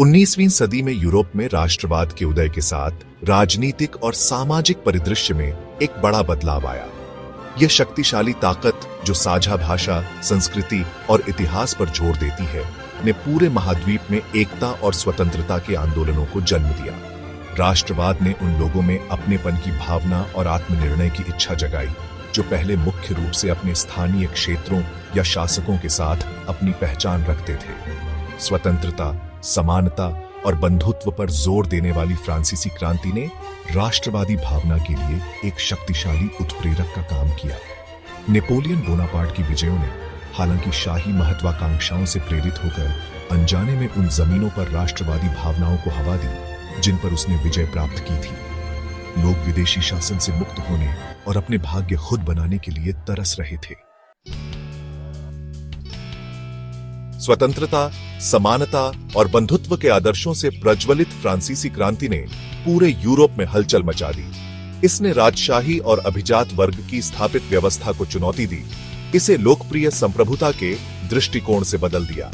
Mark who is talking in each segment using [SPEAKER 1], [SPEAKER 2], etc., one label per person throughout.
[SPEAKER 1] 19वीं सदी में यूरोप में राष्ट्रवाद के उदय के साथ राजनीतिक और सामाजिक परिदृश्य में एक बड़ा बदलाव आया। यह शक्तिशाली ताकत जो साझा भाषा, संस्कृति और इतिहास पर जोर देती है, ने पूरे महाद्वीप में एकता और स्वतंत्रता के आंदोलनों को जन्म दिया। राष्ट्रवाद ने उन लोगों में अपनेपन की भावना और आत्मनिर्णय की इच्छा जगाई जो पहले मुख्य रूप से अपने स्थानीय क्षेत्रों या शासकों के साथ अपनी पहचान रखते थे। स्वतंत्रता, समानता और बंधुत्व पर जोर देने वाली फ्रांसीसी क्रांति ने राष्ट्रवादी भावना के लिए एक शक्तिशाली उत्प्रेरक का काम किया। नेपोलियन बोनापार्ट की विजयों ने हालांकि शाही महत्वाकांक्षाओं से प्रेरित होकर अनजाने में उन जमीनों पर राष्ट्रवादी भावनाओं को हवा दी जिन पर उसने विजय प्राप्त की थी। लोग विदेशी शासन से मुक्त होने और अपने भाग्य खुद बनाने के लिए तरस रहे थे। स्वतंत्रता, समानता और बंधुत्व के आदर्शों से प्रज्वलित फ्रांसीसी क्रांति ने पूरे यूरोप में हलचल मचा दी। इसने राजशाही और अभिजात वर्ग की स्थापित व्यवस्था को चुनौती दी, इसे लोकप्रिय संप्रभुता के दृष्टिकोण से बदल दिया।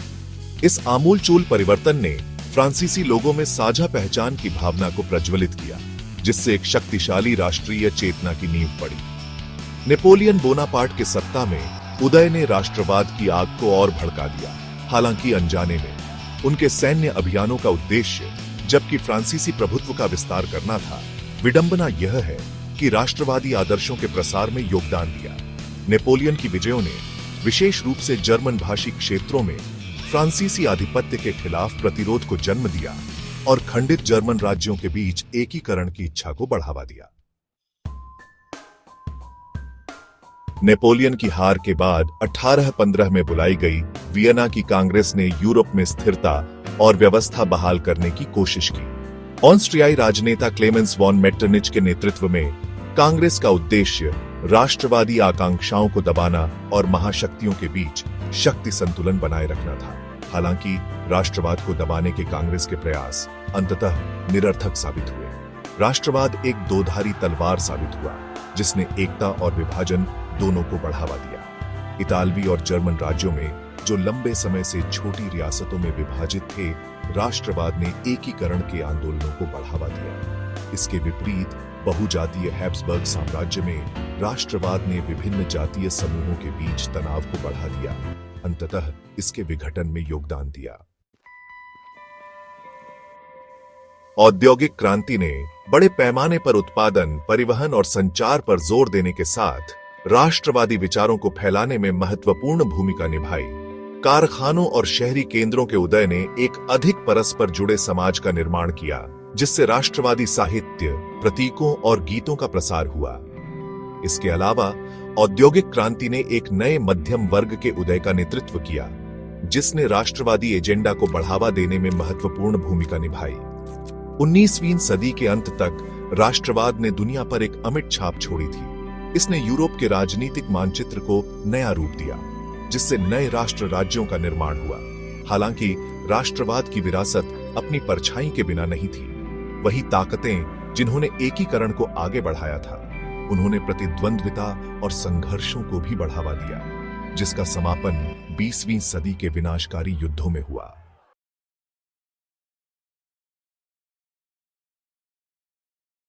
[SPEAKER 1] इस आमूलचूल परिवर्तन ने फ्रांसीसी लोगों में साझा पहचान की भावना को प्रज्वलित किया, जिससे एक शक्तिशाली राष्ट्रीय चेतना की नींव पड़ी। नेपोलियन बोनापार्ट के सत्ता में उदय ने राष्ट्रवाद की आग को और भड़का दिया। हालांकि अनजाने में उनके सैन्य अभियानों का उद्देश्य जबकि फ्रांसीसी प्रभुत्व का विस्तार करना था, विडंबना यह है कि राष्ट्रवादी आदर्शों के प्रसार में योगदान दिया। नेपोलियन की विजयों ने विशेष रूप से जर्मन भाषी क्षेत्रों में फ्रांसीसी आधिपत्य के खिलाफ प्रतिरोध को जन्म दिया और खंडित जर्मन राज्यों के बीच एकीकरण की इच्छा को बढ़ावा दिया। नेपोलियन की हार के बाद 1815 में बुलाई गई वियना की कांग्रेस ने यूरोप में स्थिरता और व्यवस्था बहाल करने की कोशिश की। ऑस्ट्रियाई राजनेता क्लेमेंस वॉन मेटरनिच के नेतृत्व में कांग्रेस का उद्देश्य राष्ट्रवादी आकांक्षाओं को दबाना और महाशक्तियों के बीच शक्ति संतुलन बनाए रखना था। हालांकि राष्ट्रवाद को दबाने के कांग्रेस के प्रयास अंततः निरर्थक साबित हुए। राष्ट्रवाद एक दोधारी तलवार साबित हुआ, जिसने एकता और विभाजन दोनों को बढ़ावा दिया। इतालवी और जर्मन राज्यों में जो लंबे समय से छोटी रियासतों में विभाजित थे, राष्ट्रवाद ने एकीकरण के आंदोलनों को बढ़ावा दिया। इसके विपरीत बहुजातीय हैब्सबर्ग साम्राज्य में राष्ट्रवाद ने विभिन्न जातीय समूहों के बीच तनाव को बढ़ा दिया, अंततः इसके विघटन में योगदान दिया। औद्योगिक क्रांति ने बड़े पैमाने पर उत्पादन, परिवहन और संचार पर जोर देने के साथ राष्ट्रवादी विचारों को फैलाने में महत्वपूर्ण भूमिका निभाई। कारखानों और शहरी केंद्रों के उदय ने एक अधिक परस्पर जुड़े समाज का निर्माण किया, जिससे राष्ट्रवादी साहित्य, प्रतीकों और गीतों का प्रसार हुआ। इसके अलावा औद्योगिक क्रांति ने एक नए मध्यम वर्ग के उदय का नेतृत्व किया, जिसने राष्ट्रवादी एजेंडा को बढ़ावा देने में महत्वपूर्ण भूमिका निभाई। 19वीं सदी के अंत तक राष्ट्रवाद ने दुनिया पर एक अमिट छाप छोड़ी थी। इसने यूरोप के राजनीतिक मानचित्र को नया रूप दिया, जिससे नए राष्ट्र राज्यों का निर्माण हुआ। हालांकि राष्ट्रवाद की विरासत अपनी परछाई के बिना नहीं थी। वही ताकतें जिन्होंने एकीकरण को आगे बढ़ाया था, उन्होंने प्रतिद्वंद्विता और संघर्षों को भी बढ़ावा दिया, जिसका समापन 20वीं सदी के विनाशकारी युद्धों में हुआ।